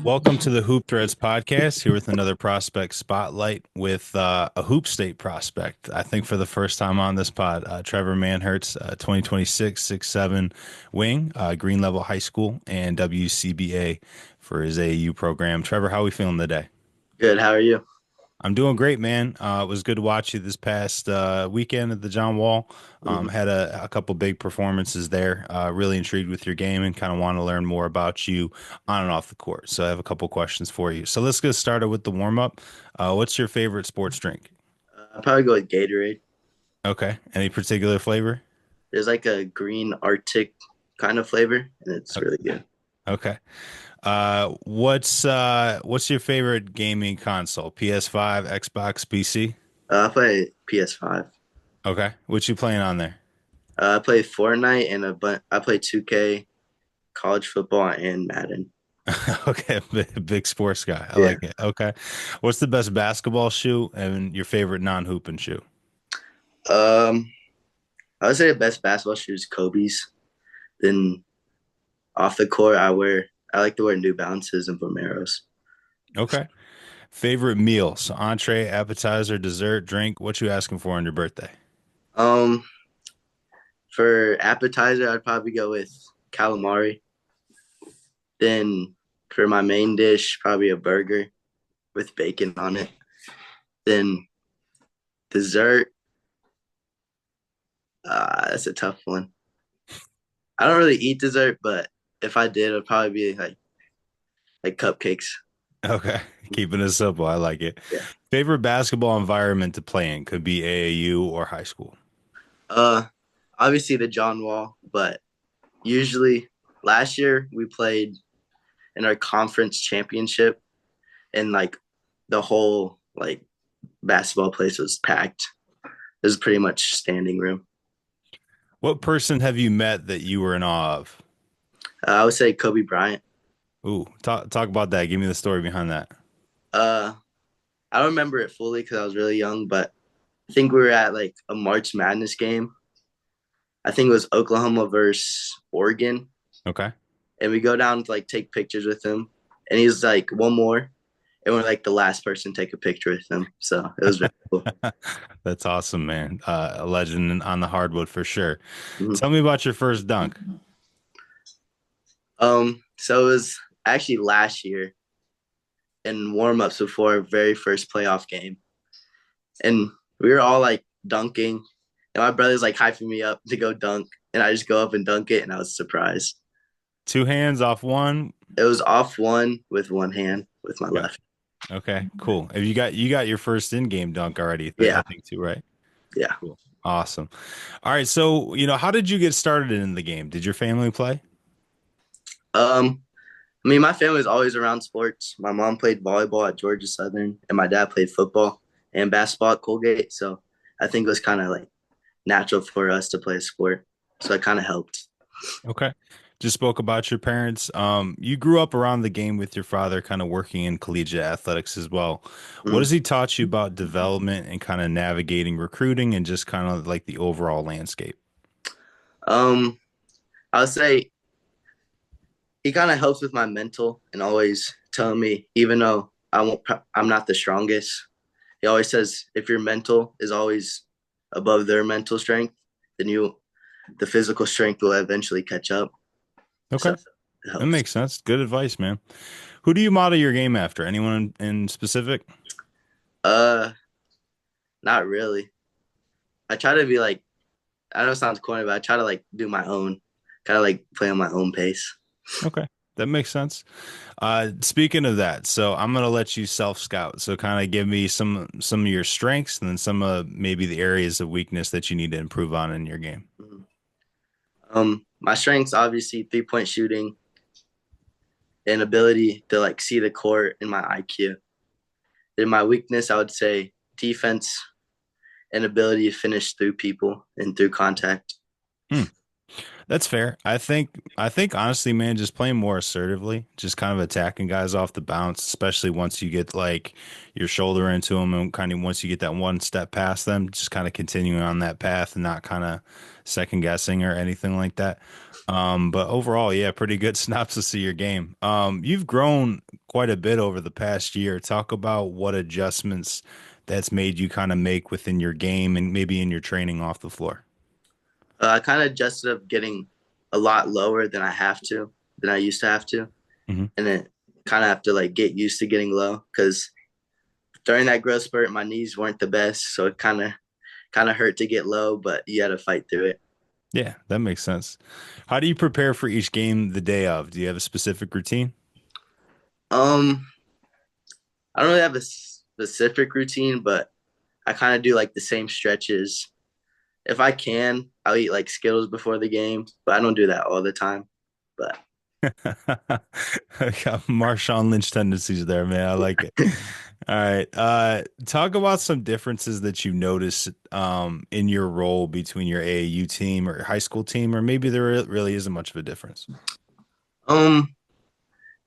Welcome to the Hoop Threads podcast. Here with another prospect spotlight with a Hoop State prospect. I think for the first time on this pod, Trevor Manhertz, 2026 6'7" wing, Green Level High School, and WCBA for his AAU program. Trevor, how are we feeling today? Good. How are you? I'm doing great, man. It was good to watch you this past weekend at the John Wall. Mhm. Had a couple big performances there. Really intrigued with your game and kind of want to learn more about you on and off the court. So I have a couple questions for you. So let's get started with the warm up. What's your favorite sports drink? I'll probably go with Gatorade. Okay. Any particular flavor? There's like a green Arctic kind of flavor, and it's O- really good. Okay. What's your favorite gaming console? PS5, Xbox, PC? I play PS5. Okay. What you playing on there? I play Fortnite and I play 2K, college football, and Madden. Okay, big sports guy. I Yeah. like it. Okay. What's the best basketball shoe and your favorite non-hooping shoe? Um, I would say the best basketball shoes Kobe's. Then off the court, I like to wear New Balances and Vomeros. Okay. Favorite meal. So entree, appetizer, dessert, drink. What you asking for on your birthday? Um, for appetizer, I'd probably go with calamari. Then for my main dish, probably a burger with bacon on it. Then dessert, that's a tough one. I don't really eat dessert, but if I did, it'd probably be like cupcakes. Okay. Keeping it simple. I like it. Yeah. Favorite basketball environment to play in could be AAU or high school. Uh, Obviously the John Wall, but usually last year we played in our conference championship, and like the whole like basketball place was packed. It was pretty much standing room. What person have you met that you were in awe of? I would say Kobe Bryant. Ooh, talk about that. Give me the story behind that. Uh, I don't remember it fully because I was really young, but I think we were at like a March Madness game. I think it was Oklahoma versus Oregon, Okay. and we go down to like take pictures with him, and he's like one more, and we're like the last person to take a picture with him. So it was very cool. That's awesome, man. A legend on the hardwood for sure. Mhm. Tell me about your first dunk. So it was actually last year in warm-ups before our very first playoff game, and we were all like dunking, and my brother's like hyping me up to go dunk, and I just go up and dunk it, and I was surprised. Two hands off one. It was off one with one hand with my Okay. left. Okay, cool. Have you got your first in-game dunk already, I Yeah, think too, right? yeah. Cool. Awesome. All right, so how did you get started in the game? Did your family play? I mean, my family was always around sports. My mom played volleyball at Georgia Southern, and my dad played football and basketball at Colgate. So I think it was kind of like natural for us to play a sport. So it kind of helped. Okay. Just spoke about your parents. You grew up around the game with your father, kind of working in collegiate athletics as well. What has Mm. he taught you about development and kind of navigating recruiting and just kind of like the overall landscape? Um, I would say he kind of helps with my mental and always telling me, even though I'm not the strongest. He always says if your mental is always above their mental strength, then the physical strength will eventually catch up. So Okay. it That helps. makes sense. Good advice, man. Who do you model your game after? Anyone in specific? Uh, Not really. I try to be like, I know it sounds corny, but I try to like do my own, kind of like play on my own pace. Okay. That makes sense. Speaking of that, so I'm gonna let you self scout. So kind of give me some of your strengths and then some of maybe the areas of weakness that you need to improve on in your game. Mhm. My strengths obviously 3-point shooting and ability to like see the court and my IQ. Then my weakness, I would say defense and ability to finish through people and through contact. Hmm. That's fair. I think honestly, man, just playing more assertively, just kind of attacking guys off the bounce, especially once you get like your shoulder into them and kind of once you get that one step past them, just kind of continuing on that path and not kind of second guessing or anything like that. But overall, yeah, pretty good synopsis of your game. You've grown quite a bit over the past year. Talk about what adjustments that's made you kind of make within your game and maybe in your training off the floor. I kind of adjusted up getting a lot lower than I used to have to, Hmm. and then kind of have to like get used to getting low because during that growth spurt, my knees weren't the best, so it kind of hurt to get low, but you had to fight through it. Yeah, that makes sense. How do you prepare for each game the day of? Do you have a specific routine? Um, I don't really have a specific routine, but I kind of do like the same stretches. If I can, I'll eat like Skittles before the game, but I don't do that all the time. But I got Marshawn Lynch tendencies there, man. I like it. All right. Talk about some differences that you notice in your role between your AAU team or high school team, or maybe there really isn't much of a difference. um,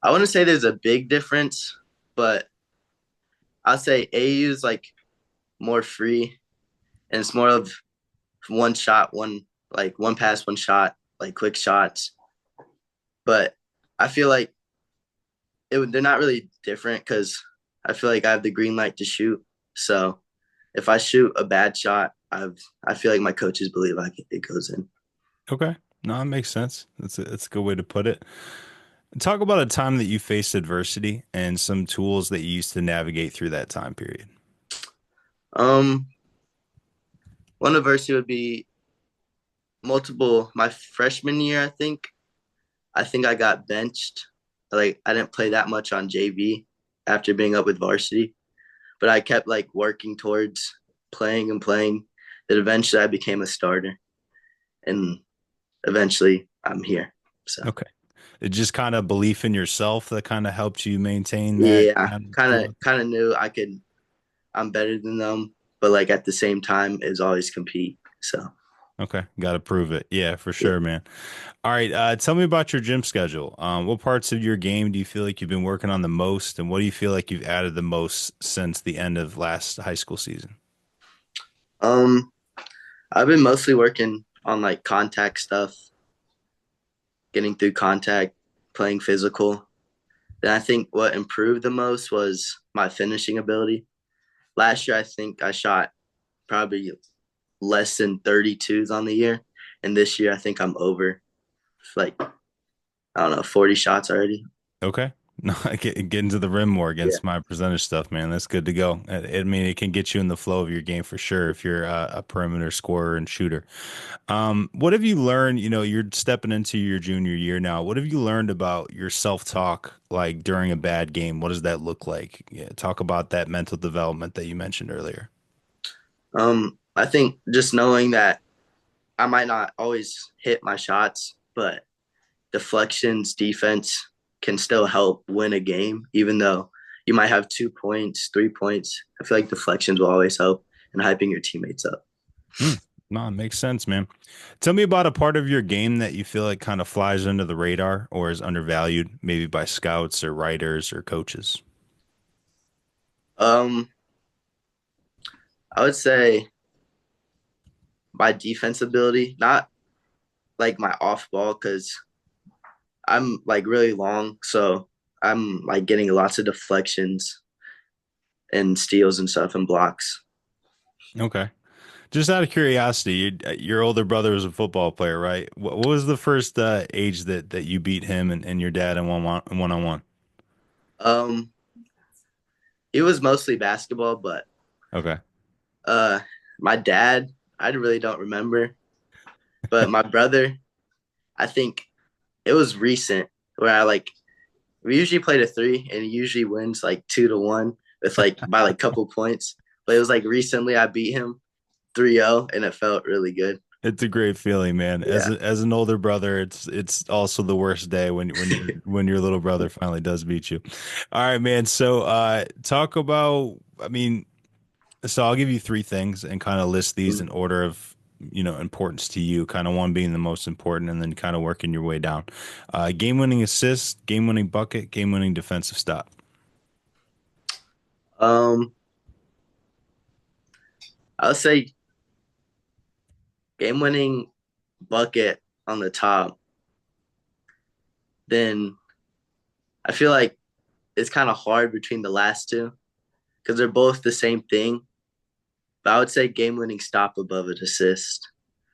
I wouldn't say there's a big difference, but I'll say AAU is like more free, and it's more of one shot, one pass, one shot, like quick shots. But I feel like they're not really different because I feel like I have the green light to shoot. So if I shoot a bad shot, I feel like my coaches believe it goes in. Okay. No, it makes sense. That's a good way to put it. Talk about a time that you faced adversity and some tools that you used to navigate through that time period. Um, One adversity would be multiple. My freshman year, I think I got benched. Like I didn't play that much on JV after being up with varsity, but I kept like working towards playing and playing. That eventually I became a starter, and eventually I'm here. So Okay. It just kind of belief in yourself that kind of helped you maintain that yeah, kind of kind of growth. kind of knew I'm better than them, but like at the same time is always compete. So Okay, got to prove it. Yeah, for yeah. sure, man. All right, tell me about your gym schedule. What parts of your game do you feel like you've been working on the most, and what do you feel like you've added the most since the end of last high school season? Um, I've been mostly working on like contact stuff, getting through contact, playing physical. Then I think what improved the most was my finishing ability. Last year, I think I shot probably less than 32s on the year. And this year, I think I'm over like, I don't know, 40 shots already. Okay. No, getting to the rim more Yeah. against my percentage stuff, man. That's good to go. I mean, it can get you in the flow of your game for sure if you're a perimeter scorer and shooter. What have you learned? You know, you're stepping into your junior year now. What have you learned about your self-talk, like during a bad game? What does that look like? Yeah, talk about that mental development that you mentioned earlier. I think just knowing that I might not always hit my shots, but deflections, defense can still help win a game, even though you might have 2 points, 3 points. I feel like deflections will always help and hyping your teammates up. Hmm. No, it makes sense, man. Tell me about a part of your game that you feel like kind of flies under the radar or is undervalued, maybe by scouts or writers or coaches. Um, I would say my defense ability, not like my off ball, because I'm like really long, so I'm like getting lots of deflections and steals and stuff and blocks. Okay. Just out of curiosity, your older brother was a football player, right? What was the first age that you beat him and your dad in one on one? Um, it was mostly basketball, but Okay. uh, my dad, I really don't remember, but my brother, I think it was recent where I like we usually play to three and he usually wins like 2-1 with like by like couple points. But it was like recently I beat him 3-0 and it felt really good. It's a great feeling, man. Yeah. As an older brother, it's also the worst day when your little brother finally does beat you. All right, man. So talk about I mean, so I'll give you three things and kind of list these in order of, importance to you, kind of one being the most important and then kind of working your way down. Game-winning assist, game-winning bucket, game-winning defensive stop. Um, I'll say game winning bucket on the top. then I feel like it's kind of hard between the last two because they're both the same thing. But I would say game winning stop above an assist.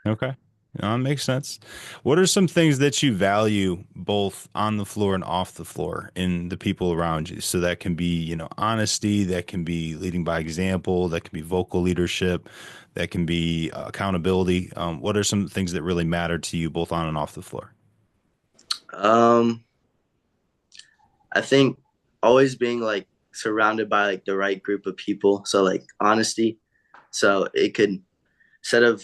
Okay. No, that makes sense. What are some things that you value both on the floor and off the floor in the people around you? So that can be, honesty, that can be leading by example, that can be vocal leadership, that can be accountability. What are some things that really matter to you both on and off the floor? Um, I think always being like surrounded by like the right group of people. So like honesty. So it could instead of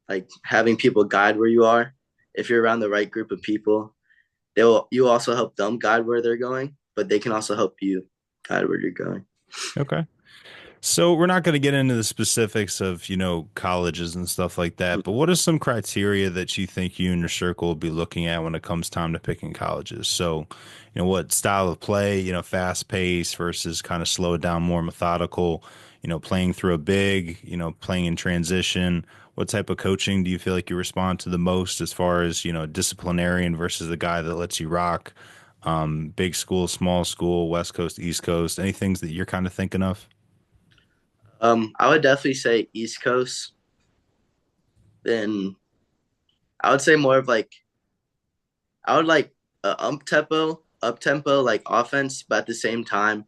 like having people guide where you are, if you're around the right group of people, they will you also help them guide where they're going, but they can also help you guide where you're going. Okay. So we're not going to get into the specifics of, colleges and stuff like that, but what are some criteria that you think you and your circle will be looking at when it comes time to picking colleges? So, what style of play, fast pace versus kind of slow it down, more methodical, playing through a big, playing in transition. What type of coaching do you feel like you respond to the most as far as, disciplinarian versus the guy that lets you rock? Big school, small school, West Coast, East Coast, any things that you're kind of thinking of? I would definitely say East Coast. Then I would say more of like I would like up tempo like offense, but at the same time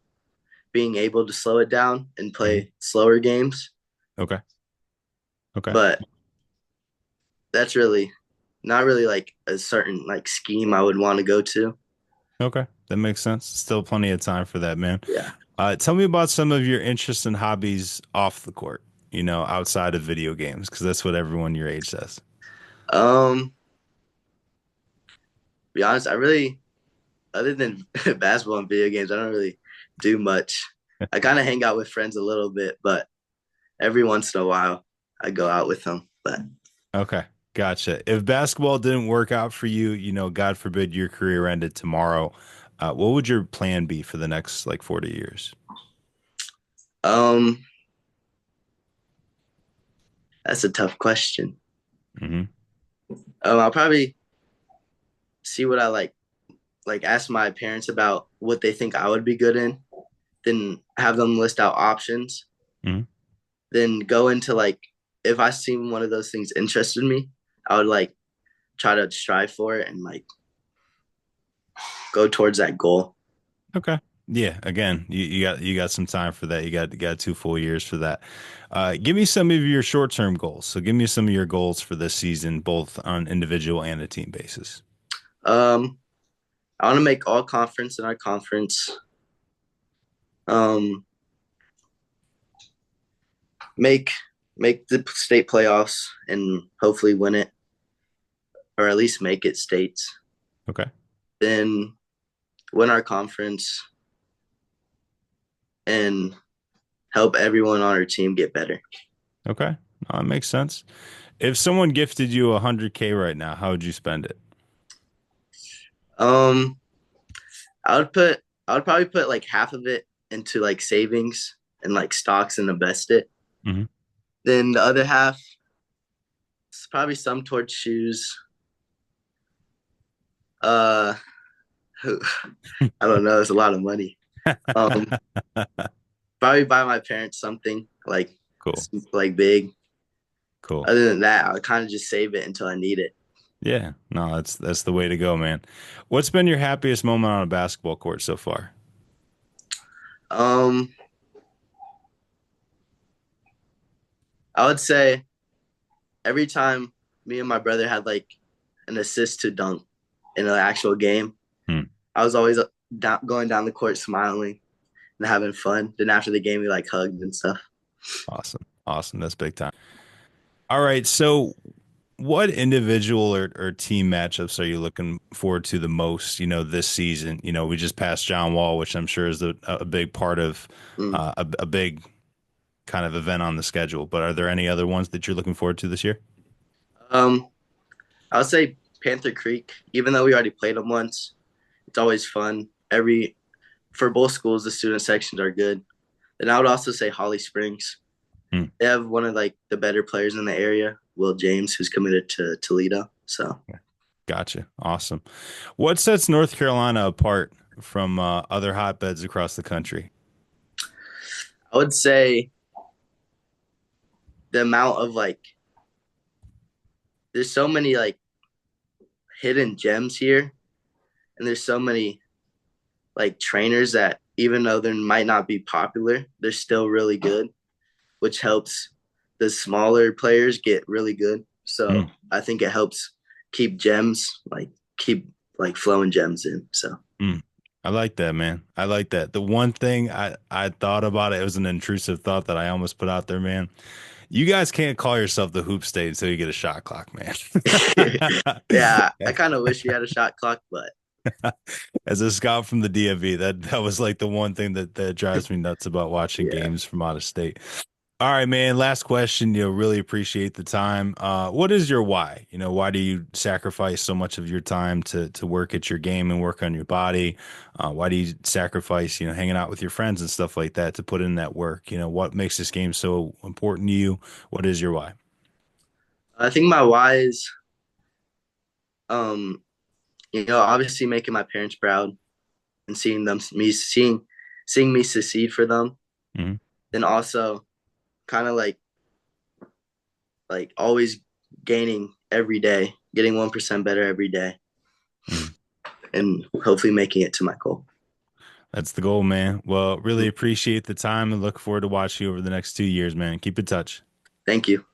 being able to slow it down and Mhm. play slower games. Okay. Okay. But that's really not really like a certain like scheme I would want to go to. Okay. That makes sense. Still plenty of time for that, man. Yeah. Tell me about some of your interests and hobbies off the court, outside of video games, because that's what everyone your age says. To be honest, I really other than basketball and video games, I don't really do much. I kind of hang out with friends a little bit, but every once in a while I go out with them. But Okay. Gotcha. If basketball didn't work out for you, God forbid your career ended tomorrow, what would your plan be for the next like 40 years? um, that's a tough question. Hmm. I'll probably see what I like ask my parents about what they think I would be good in, then have them list out options, Hmm. then go into like if I see one of those things interested me, I would like try to strive for it and like go towards that goal. Okay. Yeah, again, you got some time for that. You got 2 full years for that. Give me some of your short-term goals. So give me some of your goals for this season, both on individual and a team basis. Um, I want to make all conference in our conference. Um, make make the state playoffs and hopefully win it, or at least make it states. Okay. Then win our conference and help everyone on our team get better. Okay. That makes sense. If someone gifted you 100K right now, how would you spend it? Um, I would probably put like half of it into like savings and like stocks and invest it. Hmm. Then the other half, probably some towards shoes. Uh, I don't know. It's a lot of money. Um, Probably buy my parents something Cool. like big. Cool. Other than that, I'll kind of just save it until I need it. Yeah. No, that's the way to go, man. What's been your happiest moment on a basketball court so far? Um, I would say every time me and my brother had like an assist to dunk in an actual game, Hmm. I was always going down the court smiling and having fun. Then after the game, we like hugged and stuff. Awesome. Awesome. That's big time. All right. So what individual or team matchups are you looking forward to the most, this season? We just passed John Wall, which I'm sure is a big part of Mm. a big kind of event on the schedule. But are there any other ones that you're looking forward to this year? Um, I would say Panther Creek, even though we already played them once, it's always fun. Every for both schools, the student sections are good. Then I would also say Holly Springs. Hmm. They have one of like the better players in the area, Will James, who's committed to Toledo. So Gotcha. Awesome. What sets North Carolina apart from other hotbeds across the country? I would say the amount of like there's so many like hidden gems here, and there's so many like trainers that even though they might not be popular, they're still really good, which helps the smaller players get really good. So Mm, I think it helps keep gems keep like flowing gems in. So mm. I like that, man. I like that. The one thing I thought about it was an intrusive thought that I almost put out there, man. You guys can't call yourself the hoop state until you get a shot clock, man. yeah, I kind of wish we had a shot clock, but As a scout from the DMV, that was like the one thing that drives me nuts about watching yeah. games from out of state. All right, man. Last question. Really appreciate the time. What is your why? Why do you sacrifice so much of your time to work at your game and work on your body? Why do you sacrifice, hanging out with your friends and stuff like that to put in that work? What makes this game so important to you? What is your why? I think my why is um obviously making my parents proud and seeing me succeed for them. Hmm. Then also kind of like always gaining every day, getting 1% better every day, Hmm. and hopefully making it to my goal. That's the goal, man. Well, really appreciate the time and look forward to watching you over the next 2 years, man. Keep in touch. Thank you.